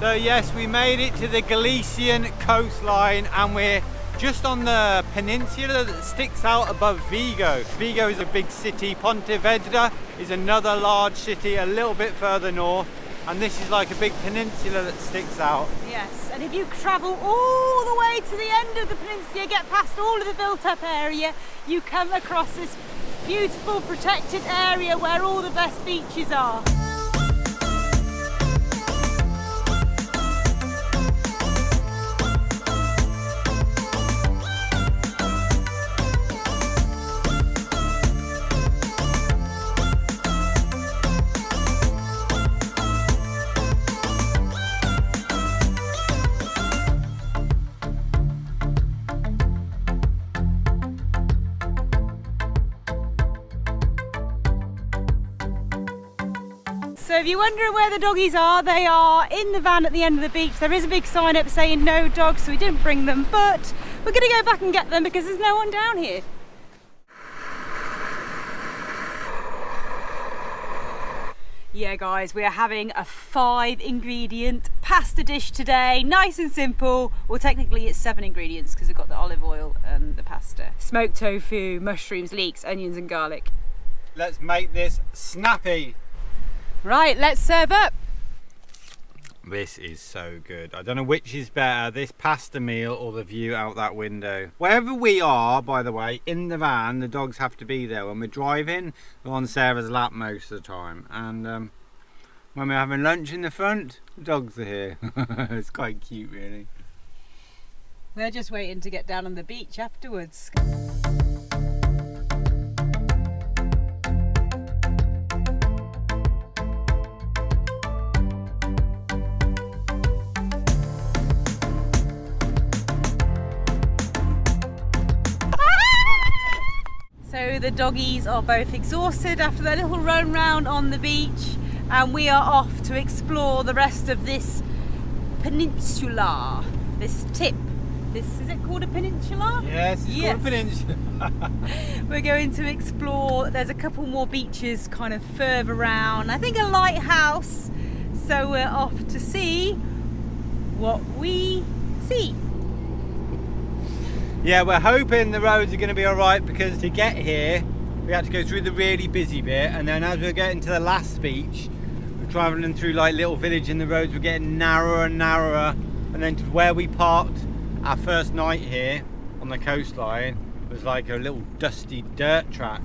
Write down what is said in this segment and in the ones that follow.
So yes, we made it to the Galician coastline and we're just on the peninsula that sticks out above Vigo. Vigo is a big city, Pontevedra is another large city a little bit further north, and this is like a big peninsula that sticks out. Yes, and if you travel all the way to the end of the peninsula, get past all of the built up area, you come across this beautiful protected area where all the best beaches are. So if you're wondering where the doggies are, they are in the van at the end of the beach. There is a big sign up saying no dogs, so we didn't bring them, but we're going to go back and get them because there's no one down here. Yeah guys, we are having a 5-ingredient pasta dish today, nice and simple. Well, technically it's 7 ingredients because we've got the olive oil and the pasta. Smoked tofu, mushrooms, leeks, onions and garlic. Let's make this snappy. Right, let's serve up. This is so good. I don't know which is better, this pasta meal or the view out that window. Wherever we are, by the way, in the van, the dogs have to be there. When we're driving, we're on Sarah's lap most of the time. And when we're having lunch in the front, the dogs are here. It's quite cute, really. We're just waiting to get down on the beach afterwards. So the doggies are both exhausted after their little run round on the beach, and we are off to explore the rest of this peninsula, this tip. Is it called a peninsula? Yes, it's called a peninsula. We're going to explore, there's a couple more beaches kind of further around, I think a lighthouse, so we're off to see what we see. Yeah, we're hoping the roads are going to be alright, because to get here we had to go through the really busy bit, and then as we're getting to the last beach we're travelling through like little village and the roads were getting narrower and narrower, and then to where we parked our first night here on the coastline was like a little dusty dirt track,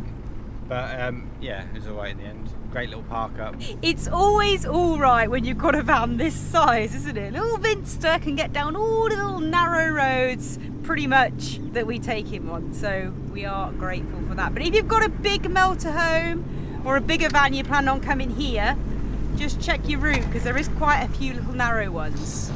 but yeah, it was alright in the end. Great little park up. It's always alright when you've got a van this size, isn't it? Little Vinster can get down all the little narrow roads pretty much that we take him on, so we are grateful for that. But if you've got a big motorhome or a bigger van you plan on coming here, just check your route because there is quite a few little narrow ones.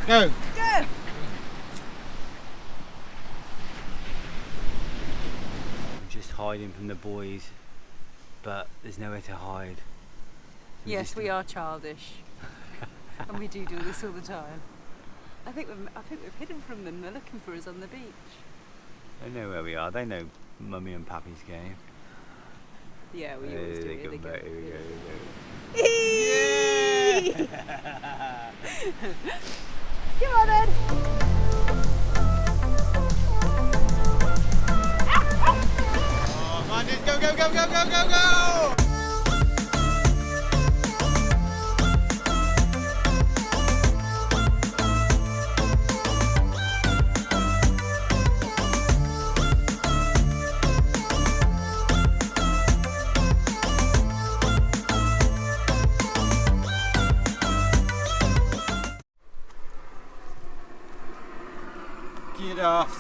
Go! Go! I'm just hiding from the boys, but there's nowhere to hide. Yes, we are childish, and we do this all the time. I think we've hidden from them. They're looking for us on the beach. They know where we are. They know Mummy and Pappy's game. Yeah, we always do. Here we go. Yeah. Come on then. Oh, come on, just go, go, go, go, go, go, go!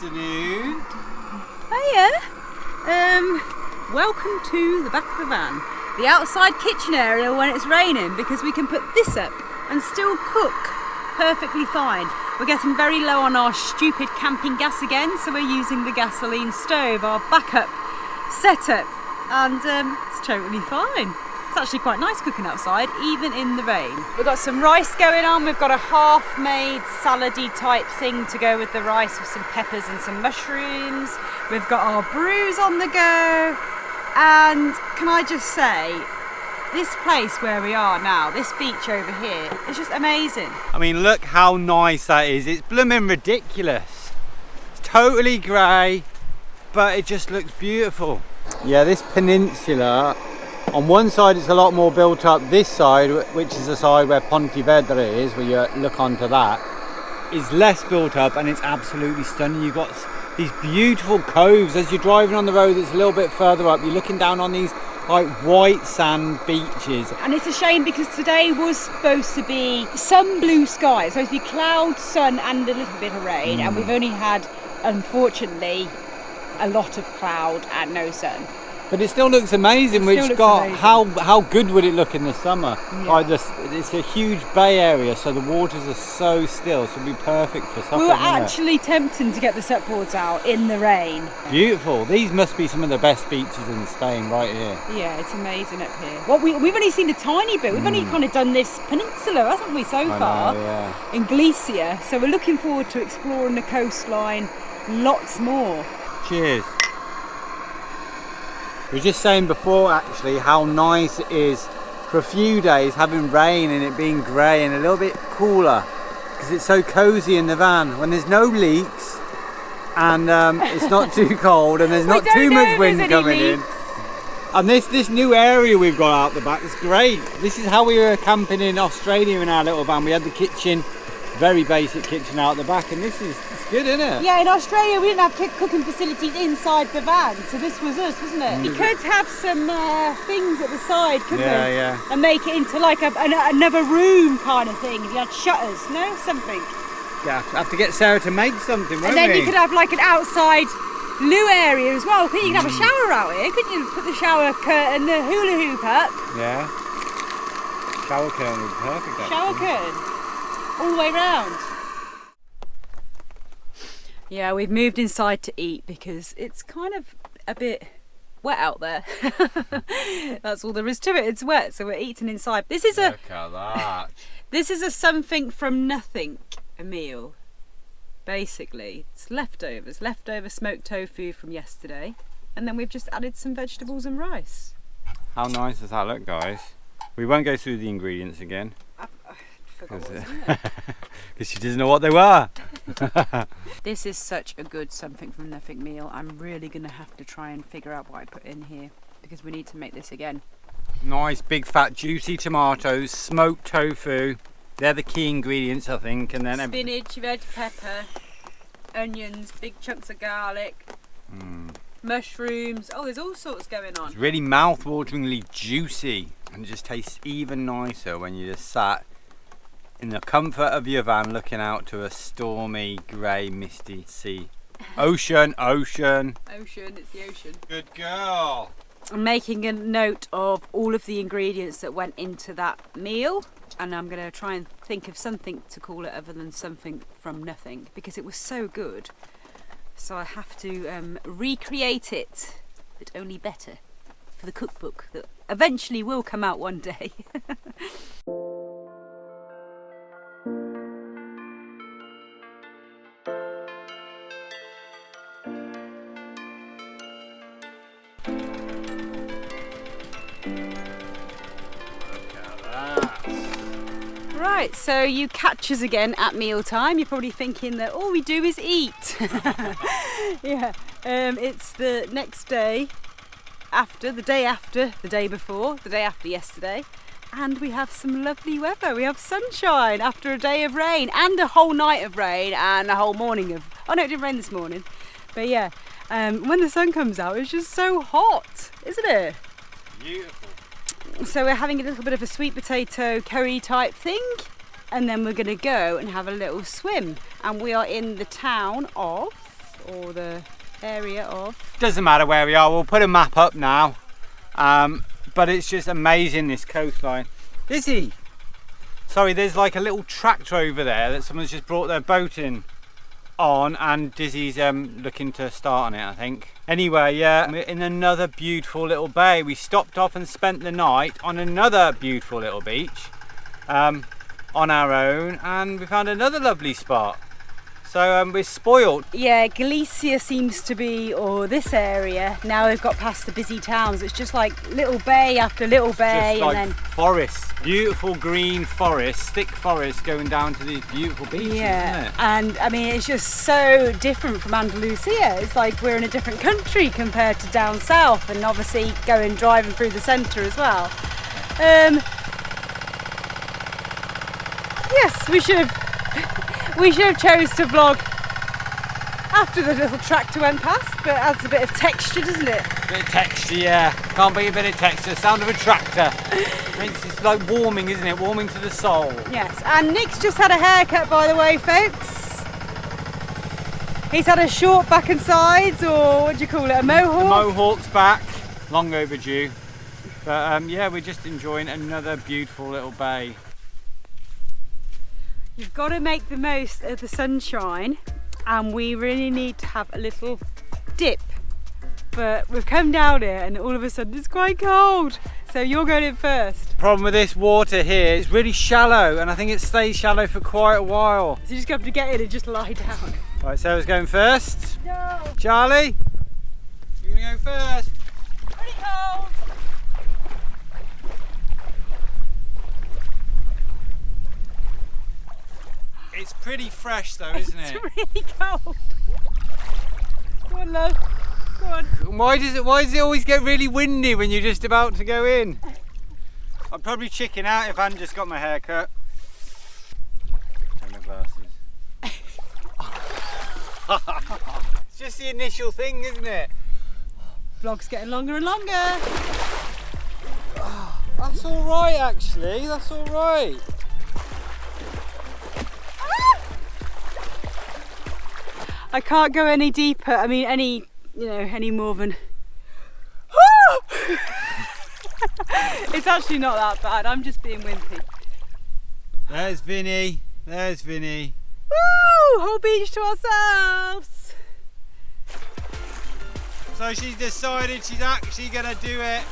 afternoon. Hiya. Welcome to the back of the van. The outside kitchen area when it's raining, because we can put this up and still cook perfectly fine. We're getting very low on our stupid camping gas again, so we're using the gasoline stove, our backup setup, and it's totally fine. It's actually quite nice cooking outside, even in the rain. We've got some rice going on. We've got a half-made salady type thing to go with the rice with some peppers and some mushrooms. We've got our brews on the go. And can I just say, this place where we are now, this beach over here, is just amazing. I mean, look how nice that is. It's blooming ridiculous. It's totally grey, but it just looks beautiful. Yeah, this peninsula, on one side it's a lot more built up. This side, which is the side where Pontevedra is, where you look onto that, is less built up, and it's absolutely stunning. You've got these beautiful coves. As you're driving on the road that's a little bit further up, you're looking down on these like white sand beaches. And it's a shame because today was supposed to be some blue sky. It's supposed to be cloud, sun and a little bit of rain, and we've only had, unfortunately, a lot of cloud and no sun. But it still looks amazing. How good would it look in the summer? Yeah. Like it's a huge bay area, so the waters are so still, so it'd be perfect for supping. We were actually tempting to get the supboards out in the rain. Beautiful. These must be some of the best beaches in Spain right here. Yeah, it's amazing up here. Well, we've only seen a tiny bit. We've only kind of done this peninsula, haven't we, so far? Yeah. In Galicia. So we're looking forward to exploring the coastline lots more. Cheers. We were just saying before actually how nice it is for a few days having rain and it being grey and a little bit cooler, because it's so cosy in the van when there's no leaks and it's not too cold and there's not too much wind coming in. And this new area we've got out the back is great. This is how we were camping in Australia in our little van. We had the kitchen, very basic kitchen out the back, and it's good, isn't it? Yeah, in Australia we didn't have cooking facilities inside the van, so this was us, wasn't it? You could have some things at the side, couldn't we? Yeah. And make it into like another room kind of thing. If you had shutters, no? Something. Yeah, have to get Sarah to make something, won't And then we? you could have like an outside loo area as well. You could have a shower out here, couldn't you? Put the shower curtain, the hula hoop up. Yeah. Shower curtain would be perfect, actually. Shower curtain. All the way round. Yeah, we've moved inside to eat because it's kind of a bit wet out there. That's all there is to it. It's wet, so we're eating inside. This is Look at that. This is a something from nothing a meal. Basically, it's leftover smoked tofu from yesterday, and then we've just added some vegetables and rice. How nice does that look, guys? We won't go through the ingredients again. Because she doesn't know what they were. This is such a good something from nothing meal. I'm really going to have to try and figure out what I put in here, because we need to make this again. Nice big fat juicy tomatoes, smoked tofu. They're the key ingredients, I think. And then spinach, red pepper, onions, big chunks of garlic, mushrooms. Oh, there's all sorts going on. It's really mouth-wateringly juicy, and it just tastes even nicer when you just sat in the comfort of your van looking out to a stormy, grey, misty sea. Ocean. Ocean, it's the ocean. Good girl. I'm making a note of all of the ingredients that went into that meal, and I'm going to try and think of something to call it other than something from nothing, because it was so good. So I have to recreate it, but only better, for the cookbook that eventually will come out one day. Right, so you catch us again at mealtime. You're probably thinking that all we do is eat. Yeah, it's the next day after, the day after, the day before, the day after yesterday, and we have some lovely weather. We have sunshine after a day of rain and a whole night of rain and a whole morning of, oh no, it didn't rain this morning, but yeah, when the sun comes out it's just so hot, isn't it? Beautiful. So we're having a little bit of a sweet potato curry type thing, and then we're going to go and have a little swim. And we are in the town of or the area of. Doesn't matter where we are, we'll put a map up now. But it's just amazing, this coastline. Dizzee! Sorry, there's like a little tractor over there that someone's just brought their boat in on, and Dizzee's looking to start on it, I think. Anyway, yeah, we're in another beautiful little bay. We stopped off and spent the night on another beautiful little beach on our own, and we found another lovely spot. So we're spoiled. Yeah, Galicia seems to be, or this area, now they've got past the busy towns. It's just like little bay after little bay, Just like and then forests, beautiful green forests, thick forests going down to these beautiful beaches, yeah, isn't it? and I mean it's just so different from Andalusia. It's like we're in a different country compared to down south, and obviously driving through the centre as well. Yes, we should have chose to vlog after the little tractor went past, but it adds a bit of texture, doesn't it? Bit of texture, yeah. Can't beat a bit of texture. Sound of a tractor. It's like warming, isn't it? Warming to the soul. Yes, and Nick's just had a haircut, by the way, folks. He's had a short back and sides, or what do you call it, a mohawk? The mohawk's back, long overdue. But yeah, we're just enjoying another beautiful little bay. You've got to make the most of the sunshine, and we really need to have a little dip. But we've come down here and all of a sudden it's quite cold. So you're going in first. Problem with this water here, it's really shallow, and I think it stays shallow for quite a while. So you just have to get in and just lie down. Right, Sarah's going first. No. Charlie, you're going to go first. Pretty cold. It's pretty fresh though, isn't it? It's really cold. Go on, love. Go on. Why does it always get really windy when you're just about to go in? I'd probably chicken out if I hadn't just got my hair cut. And my glasses. It's just the initial thing, isn't it? Vlog's getting longer and longer. That's all right, actually. That's all right. I can't go any deeper. I mean, any more than. It's actually not that bad. I'm just being wimpy. There's Vinny. There's Vinny. Woo! Whole beach to ourselves. So she's decided she's actually gonna do it.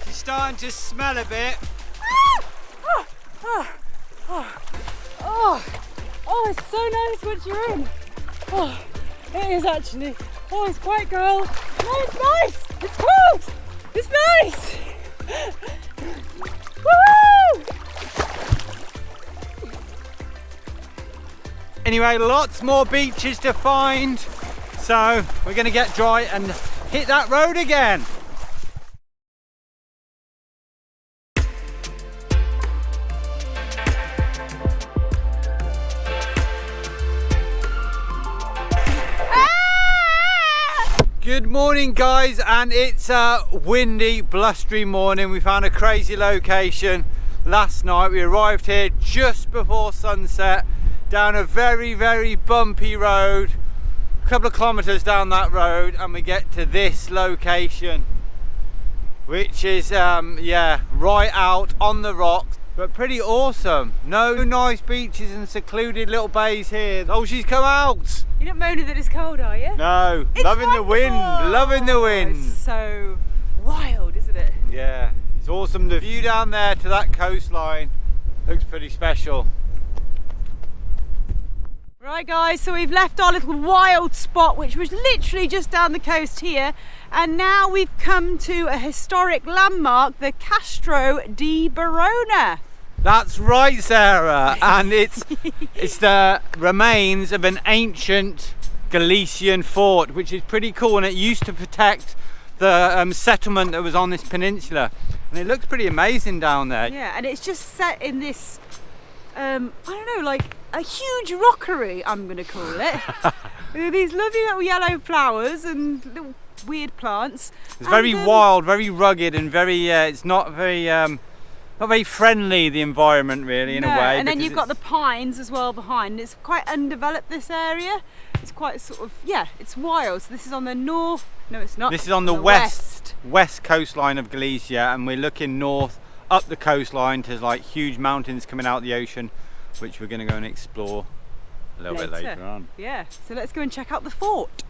She's starting to smell a bit. Oh, it's so nice once you're in. Oh, it is actually. Oh, it's quite cold. No, it's nice. It's cold. It's nice. Woo! Anyway, lots more beaches to find. So we're gonna get dry and hit that road again. Good morning guys, and it's a windy, blustery morning. We found a crazy location last night. We arrived here just before sunset down a very, very bumpy road, a couple of kilometers down that road, and we get to this location, which is yeah, right out on the rocks, but pretty awesome. No nice beaches and secluded little bays here. Oh, she's come out. You're not moaning that it's cold, are you? No, It's loving the wind, wonderful. loving the wind. It's so wild, isn't it? Yeah, it's awesome. The view down there to that coastline looks pretty special. Right guys, so we've left our little wild spot, which was literally just down the coast here, and now we've come to a historic landmark, the Castro di Barona. That's right, Sarah, and it's the remains of an ancient Galician fort, which is pretty cool, and it used to protect the settlement that was on this peninsula, and it looks pretty amazing down there. Yeah, and it's just set in this, I don't know, like a huge rockery, I'm going to call it. With these lovely little yellow flowers and little weird plants. It's very wild, very rugged, and very, it's not very, not very friendly, the environment really, in a way. And then you've got the pines as well behind. It's quite undeveloped, this area. It's quite sort of, yeah, it's wild. So this is on the north, no it's not. This is on the west coastline of Galicia, and we're looking north up the coastline to like huge mountains coming out the ocean, which we're going to go and explore a little bit later on. Yeah, so let's go and check out the fort.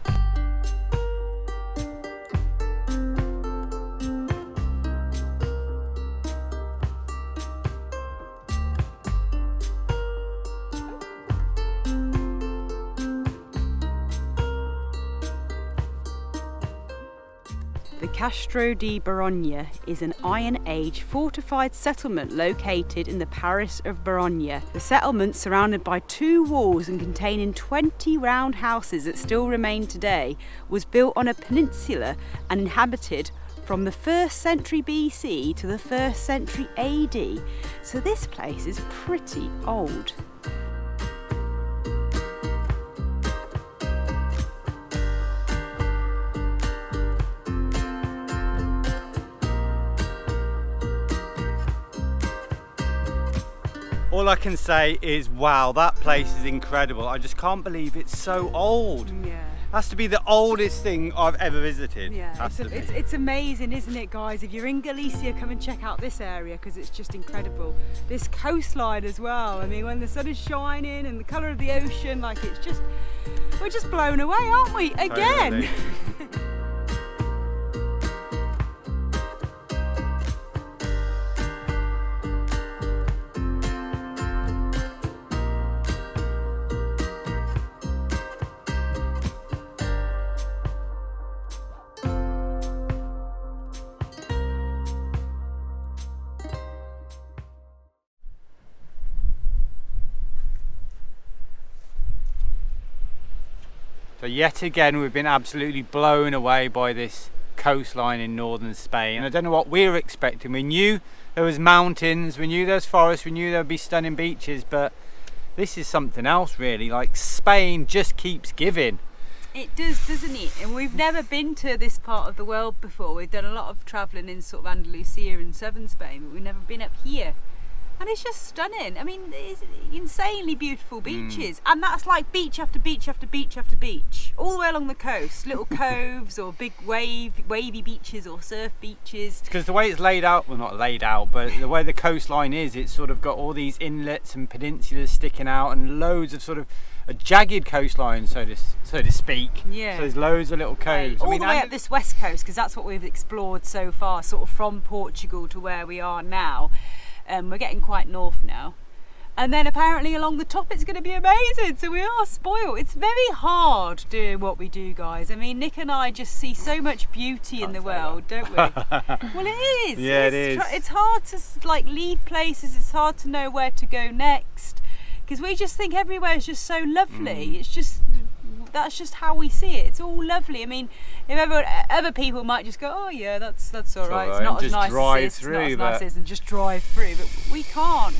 The Castro di Barogna is an Iron Age fortified settlement located in the parish of Barogna. The settlement, surrounded by 2 walls and containing 20 round houses that still remain today, was built on a peninsula and inhabited from the 1st century BC to the 1st century AD. So this place is pretty old. All I can say is, wow, that place is incredible. I just can't believe it's so old. Yeah. Has to be the oldest thing I've ever visited. Yeah, it's amazing, isn't it, guys? If you're in Galicia, come and check out this area because it's just incredible. This coastline as well. I mean, when the sun is shining and the colour of the ocean, like it's just, we're just blown away, aren't we? Again. Totally. So yet again we've been absolutely blown away by this coastline in northern Spain. And I don't know what we were expecting. We knew there was mountains, we knew there was forests, we knew there would be stunning beaches, but this is something else really. Like, Spain just keeps giving. It does, doesn't it? And we've never been to this part of the world before. We've done a lot of travelling in sort of Andalusia and southern Spain, but we've never been up here. And it's just stunning. I mean, it's insanely beautiful beaches. And that's like beach after beach after beach after beach. All the way along the coast. Little coves or big wavy beaches or surf beaches. Because the way it's laid out, well not laid out, but the way the coastline is, it's sort of got all these inlets and peninsulas sticking out and loads of sort of a jagged coastline, so to speak. Yeah. So there's loads of little coves. All the way up this west coast, because that's what we've explored so far, sort of from Portugal to where we are now. We're getting quite north now, and then apparently along the top it's going to be amazing, so we are spoiled. It's very hard doing what we do, guys. I mean, Nick and I just see so much beauty in the world, don't we? Well, it is. Yeah, it is. It's hard to like leave places. It's hard to know where to go next because we just think everywhere is just so lovely. It's just, that's just how we see it. It's all lovely. I mean, if other people might just go, oh yeah, that's all right. It's not as nice as this. It's not as nice as, and just drive through. But we can't.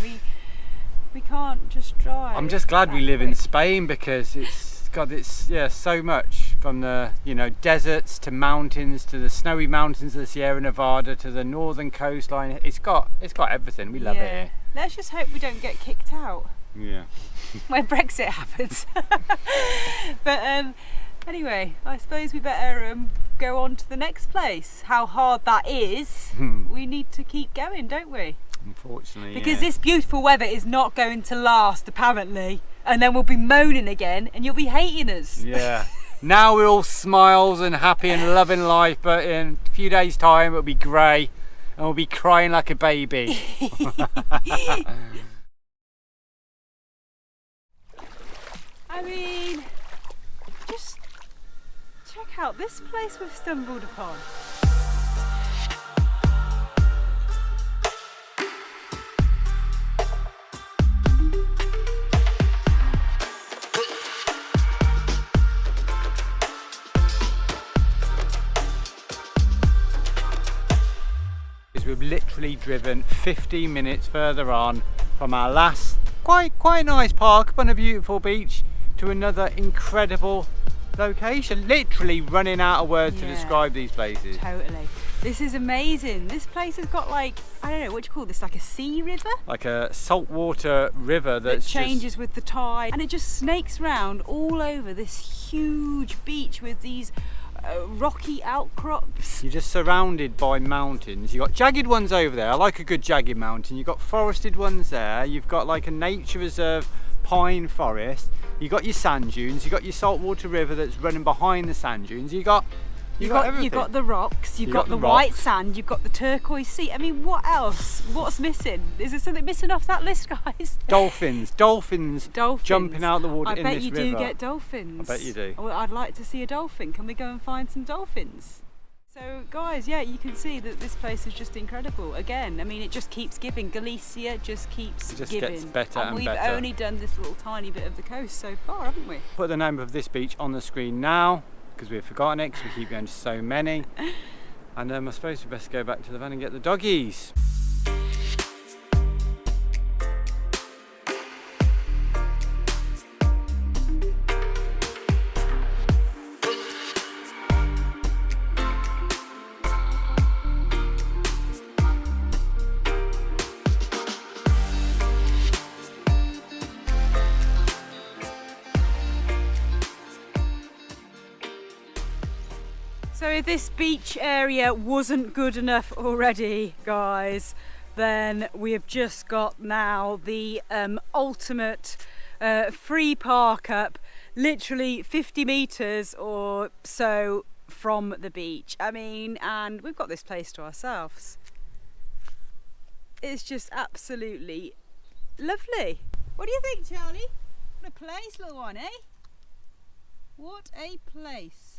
We can't just drive. I'm just glad we live in Spain because it's got so much, from the deserts to mountains to the snowy mountains of the Sierra Nevada to the northern coastline. It's got everything. We love it here. Let's just hope we don't get kicked out. Yeah. When Brexit happens. But anyway, I suppose we better go on to the next place. How hard that is, we need to keep going, don't we? Unfortunately, because this beautiful weather is not going to last, apparently, and then we'll be moaning again and you'll be hating us. Yeah. Now we're all smiles and happy and loving life, but in a few days' time it'll be grey and we'll be crying like a baby. I mean, just check out this place we've stumbled upon. We've literally driven 15 minutes further on from our last quite nice park on a beautiful beach to another incredible location. Literally running out of words to describe these places. Totally. This is amazing. This place has got like, I don't know, what do you call this, like a sea river? Like a saltwater river that changes with the tide, and it just snakes round all over this huge beach with these rocky outcrops. You're just surrounded by mountains. You've got jagged ones over there. I like a good jagged mountain. You've got forested ones there. You've got like a nature reserve pine forest. You've got your sand dunes. You've got your saltwater river that's running behind the sand dunes. You've got everything. You've got the rocks, you've got the white sand, you've got the turquoise sea. I mean, what else? What's missing? Is there something missing off that list, guys? Dolphins jumping out the water in this river. I bet you do get dolphins. I bet you do. Well, I'd like to see a dolphin. Can we go and find some dolphins? So guys, yeah, you can see that this place is just incredible. Again, I mean, it just keeps giving. Galicia just keeps giving. Gets better and we've better. only done this little tiny bit of the coast so far, haven't we? Put the name of this beach on the screen now, because we've forgotten it, because we keep going to so many. And I suppose we best go back to the van and get the doggies. So if this beach area wasn't good enough already, guys, then we have just got now the ultimate free park up, literally 50 metres or so from the beach. I mean, and we've got this place to ourselves. It's just absolutely lovely. What do you think, Charlie? What a place, little one, eh? What a place.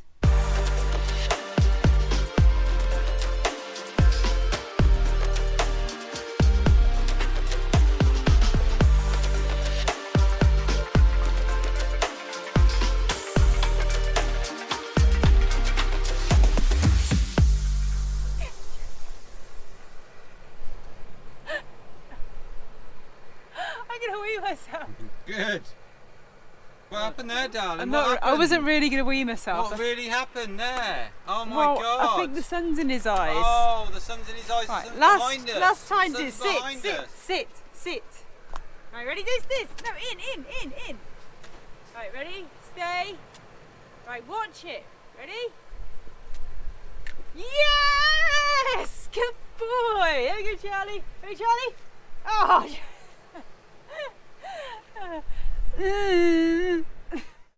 I'm gonna wee myself. Good. What happened there, darling? I wasn't really gonna wee myself. What really happened there? Oh my well, God! I think the sun's in his eyes. Oh, the sun's in his eyes. Right, the sun's behind us. last time, the sun's behind sit. us. Right, ready? This. No, in. Right, ready? Stay. Right, watch it. Ready? Yes! Good boy. There we go, Charlie. Ready, Charlie? Oh.